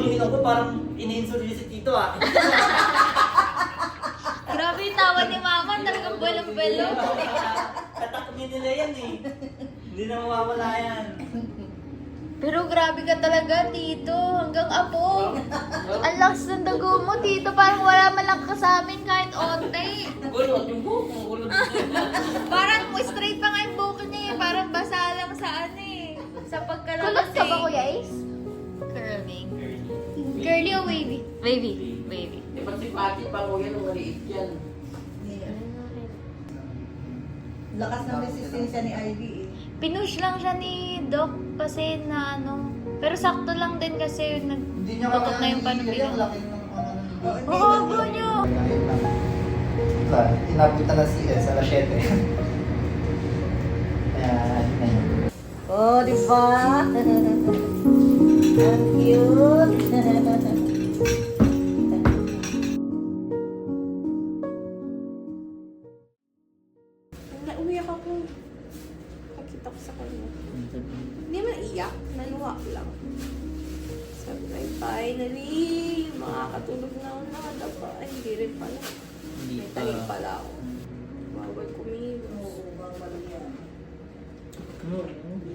yung ilong ko, parang ini-insult niya si Tito ah. Grabe yung tawa ni Mama, talagang belong-belo. Katakmi nila yan eh. Hindi na mawawala yan. Pero grabe ka talaga, Tito. Hanggang apo. Ang lakas ng dugo mo, Tito. Parang wala man lang ka sa amin kahit onte. Ulot yung buko, ulot yung Parang straight pa nga yung buko niya eh. Parang basa lang sa ano eh. Sa pagkalabas Kulot ka ba, eh. Kuya Ace? Curving. Curly o wavy? Wavy. Wavy. Eh, pag si Pati pa ko yan, maliit yan. Lakas ng resistensya ni Ivy eh. Pinush lang siya ni Doc kasi na ano. Pero sakto lang din kasi Hindi niya nagtutok na yung kaya panubigan. laki ng ano. Oo, bro nyo. Inabutan na si Ed sa alas 7. Kaya, na yun. Oh, di ba? Ang cute. Umiyak ako. Pagkita ko sa kanya. Hindi man iyak, naluha lang. Sabi ko, finally, makakatulog na ako nakadapa. Ay, hindi rin pala. May talim pala ako. Bawal kumilos.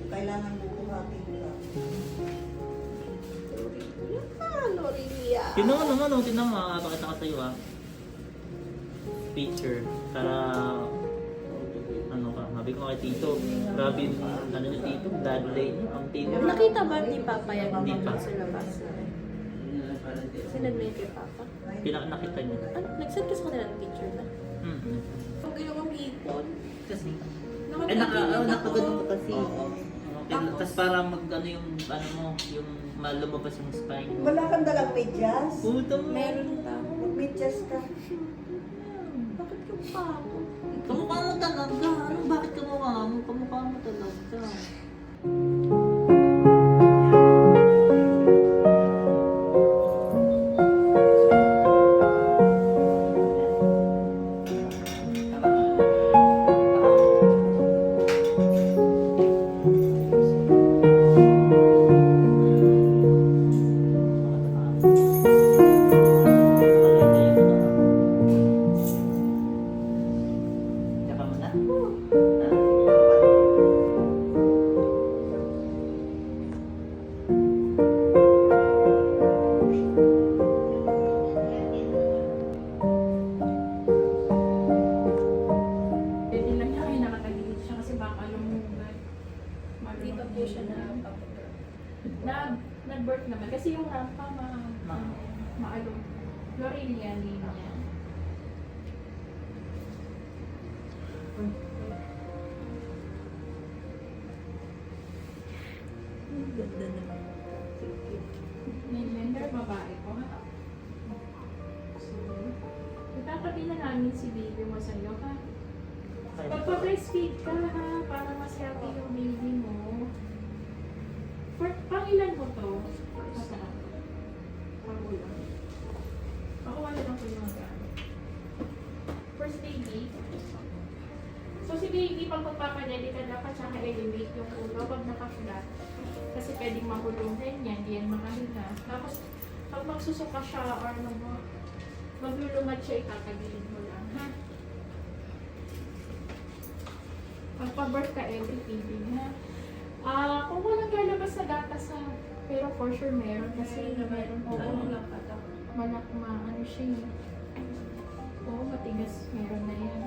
Kailangan bubuhatin mo lang. Lorelia. Tinan mo naman, oh, tinan mo, pakita ka sa'yo ah. Picture, para ano ka, sabi ko kay Tito, grabe yung ano ni Tito, bloodline niya, ang Tito. Nakita ba ni Papa yan Hindi pa. sa labas? Sinad mo yung kay Papa? Nakita niya. Ano, nag-send ka sa kanila ng picture na? Mm-hmm. Pag ginawang hipon, Kasi, nakapagod ka kasi. Tapos para mag ano yung, ano mo, yung malumabas yung spine. Wala kang dalang medyas? Puta mo. meron pa. Mag-medyas ka. Bakit ka pa ako? Kamukha mo talaga. Ano, bakit kamukha mo? Kamukha mo talaga. Tsaka mo na? Pwede lang niya kayo nakatagilid siya kasi baka lumugad. Dito po siya na Nag-birth naman. Kasi yung rampa maalong. Lorelia name niya. Ganda naman. May gender babae ko. So, itatabi na namin si baby mo sa'yo ha. Pagpa-breastfeed ka ha, para mas healthy yung baby mo. Pangilan mo to? Masarap. Pangulang. Pakuha na lang ko yung mga first baby. So si baby, pag magpapadeli ka dapat siya ka-elevate yung ulo pag naka-flat. Kasi pwedeng mahulong din yan, hindi yan makahinga. Tapos pag magsusuka siya or maglulumad siya, itatagilid mo lang, ha? Pagpa-birth ka every feeding, ha? Kung walang lalabas sa gatas ha, pero for sure meron kasi meron po ano siya eh. Oo, matigas, meron na yan.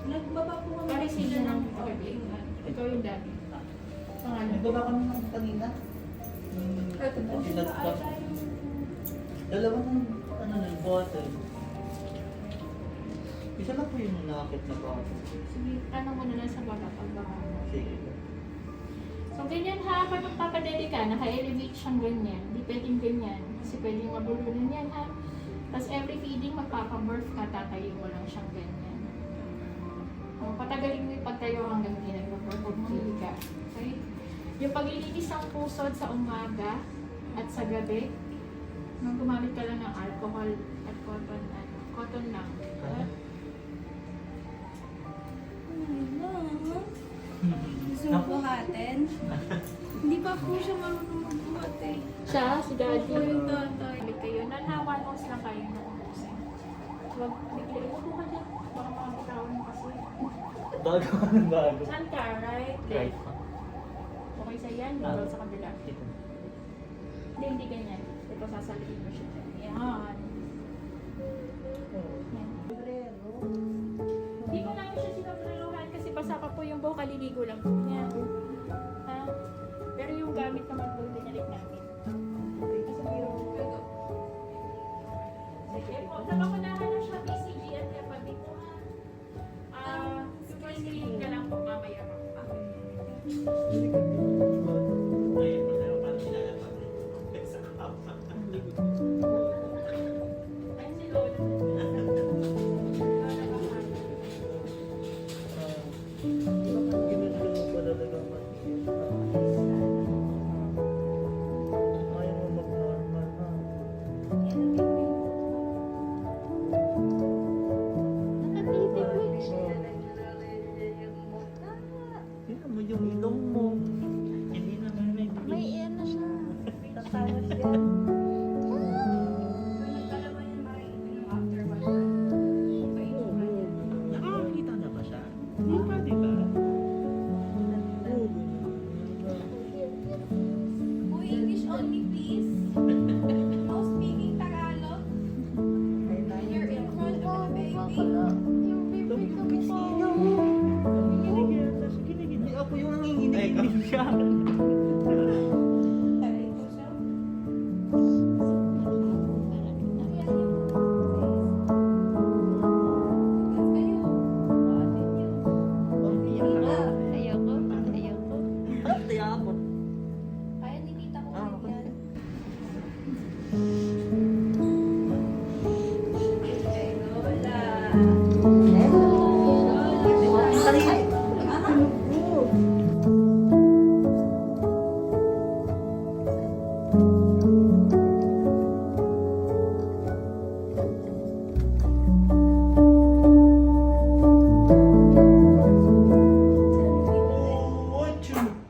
Nagbaba po kami. Pare sila ng okay, ikaw yung daddy. Pangalan. Nagbaba kami ng kanina. Ito po siya Pinat- ata yung... Dalawa ng ano ng bottle. Isa lang po yung nakakit na bottle. Sige, tanong mo na lang sa baba pag baka mo. Sige. So ganyan ha, pag magpapadeli ka, naka-elevate siyang ganyan. Hindi pwedeng ganyan, kasi pwedeng mabulunan yan ha. Tapos every feeding, magpapabirth ka, tatayo mo lang siyang ganyan. Patagalin mo yung pagtayo hanggang hindi nag-birth o ka. Okay? Yung paglilinis ng pusod sa umaga at sa gabi, nung gumamit ka lang ng alcohol at cotton lang. Gusto mo buhatin? Hindi pa po siya marunong magbuhat eh. Siya, si Daddy. Opo, yung tatay. Sabi kayo, nanawan mo lang kayo na umusin. Huwag bigla, huwag mo kasi. Baka makabitawan mo kasi. Bago ka ng bago. Saan ka? Right? Right. Okay sa yan, Ah. doon sa kabila. Dito. Hindi ganyan. Ito sasalihin mo siya. Yan. Yan. Hindi ko namin siya sinapraluhan kasi basa pa po yung buhok, kaliligo lang po niya. Ha? Pero yung gamit naman po, binalik namin. Sige po, sa bakunahan na siya, BCG at Hepatitis po ha. Super screening ka lang po mamaya pa. Ay, si Lola. Lola baka. Tingnan mo yung ilong mo. Hindi naman may May iyan na siya. Tatawas yan. Nakakakita na ba siya? Hindi pa, di ba? Uy, English only please. No speaking Tagalog. You're in front of the baby. Yung baby ko po. Hindi ako yung nanginginig. Ay, ikaw siya. Taray ko siya. Ayoko. Ayoko. Tiyapon. Kaya ni tita ko yan.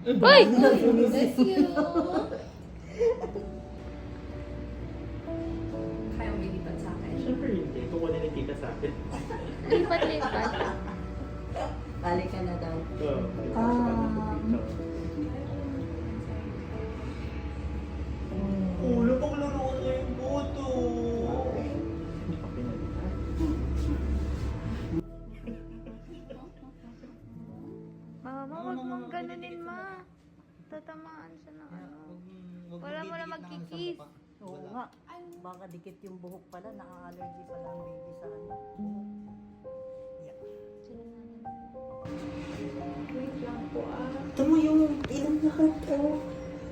Uy! Bless you. Kaya mo lilipat sa akin. Siyempre hindi. Kukunin ni tita sa akin. Lipat-lipat. Balik ka na daw. Ulo pang laruan na yung buto. Hindi pa pinalitan. Mama, wag mong ganunin, ma. Tatamaan siya ng ano. Wala mo na magkikis. Oo nga. Baka dikit yung buhok pala. Naka-allergy pala ang baby sa ano. Wait lang po ah. Tama yung ilong na hata.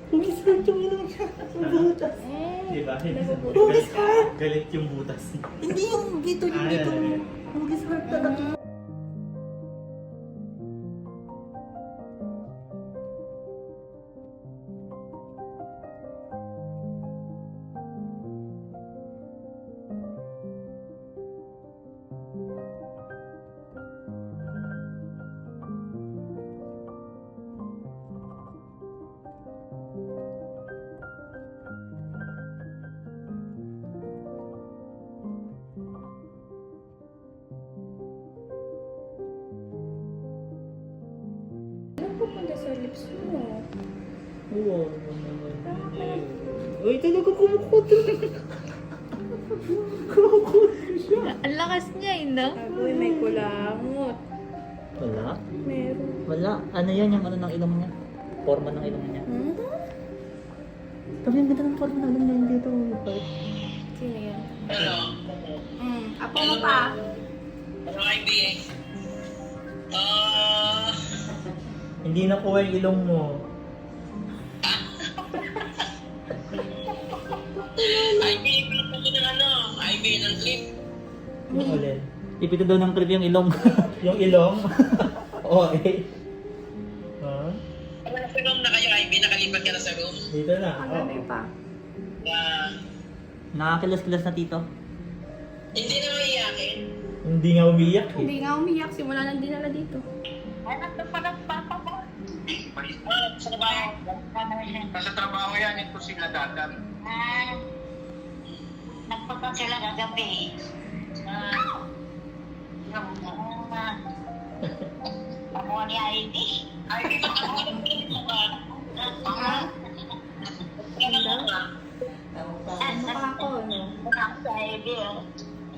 Humisgat yung ilong niya. Yung butas. Di ba? Galit yung butas. Hindi yung dito yung dito. Humisgat talaga. Ano pupunta sa lips mo? Oo. Uy, talaga kumukot. Ang lakas niya, no? Agoy, may kulangot. Wala? Meron. Wala. Ano yan yung ano ng ilong niya? Forma ng ilong niya. Pero yung ganda ng forma ng ilong niya dito. Sino yan? Apo mo pa. Hindi na po yung ilong mo. Yung ulit. Ipito daw ng creep yung ilong. Yung ilong. Oo eh. Ha? Sa room na kayo, Ivy, nakalipat ka na sa room. Dito na. Kagabi Oo. pa. Nakakilas-kilas na tito. Hindi na maiyakin. Hindi nga umiyak eh. Hindi nga umiyak. Simula nang dinala dito. Anak na pa ng papa mo. Sa trabaho. Nasa trabaho yan, ito sila dadan. Nagpunta sila kagabi. Ako ni ID. Ay, dito ka mo. Mukha ko, no? Sa ID.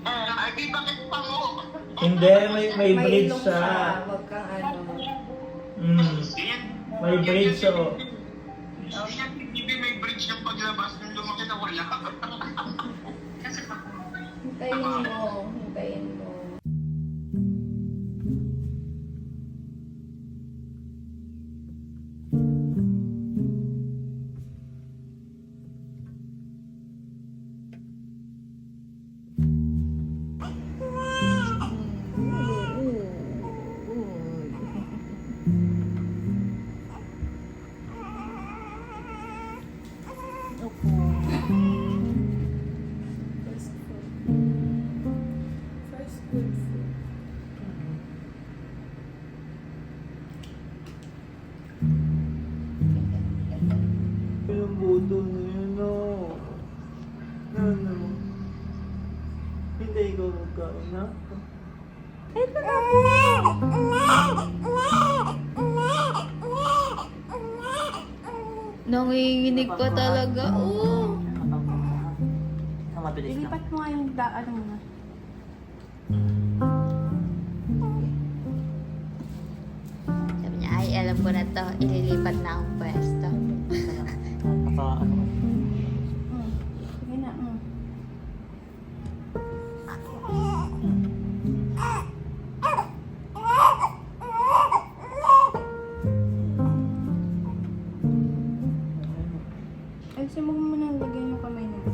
Ay, di bakit pa mo? Hindi, may bridge ilong siya. Huwag kang ano. May bridge siya. Oh. Hindi may bridge ng paglabas nung lumaki na wala. Hintayin mo. Hintayin mo. First good food. Yung buto na yun, no. Ano? Hindi ikaw magkain, ha? Nanginginig pa talaga. Oh. Mabilis lang. Ilipat mo nga yung daan mo na. Sabi niya, ay alam ko na to. Ililipat na ang pwesto. Ano? Sige na. Ayusin mo muna lagyan yung kamay niya.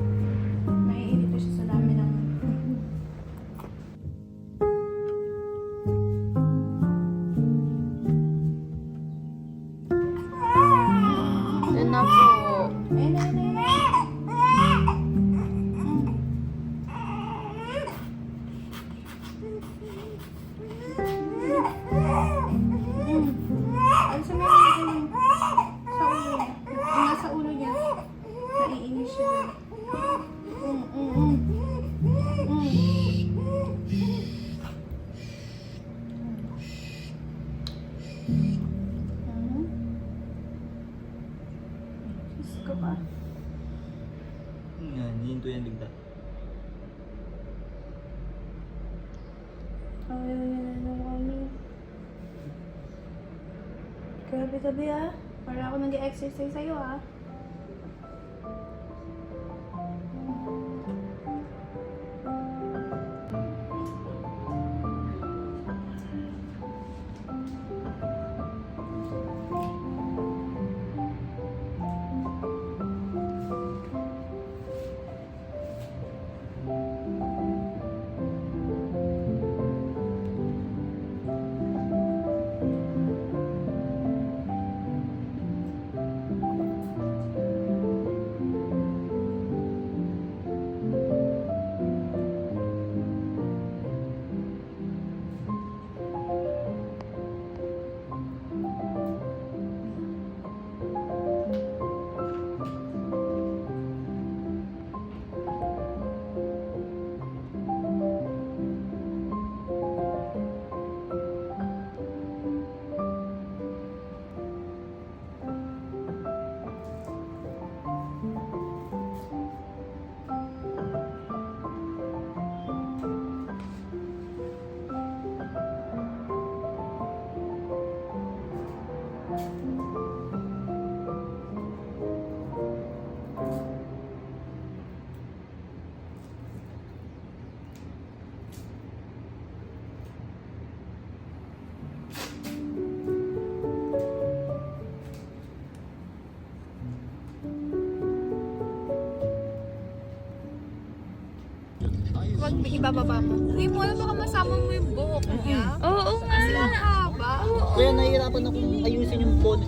Naiirito siya sa dami ng... Doon na po. Ayun, ayun, ayun. Ayusin mo yung lagyan sa ulo niya. Naiinis siya doon. Diyos ko ba? Yan, hinto yan bigla. Ayaw niya na ng kami. Grabe tabi ah. Para ako nag-exercise sa'yo ah. Huwag ibababa mo. Hindi mo alam baka masama mo yung buhok niya. Oo nga. Ang haba. Kaya nahihirapan akong ayusin yung phone.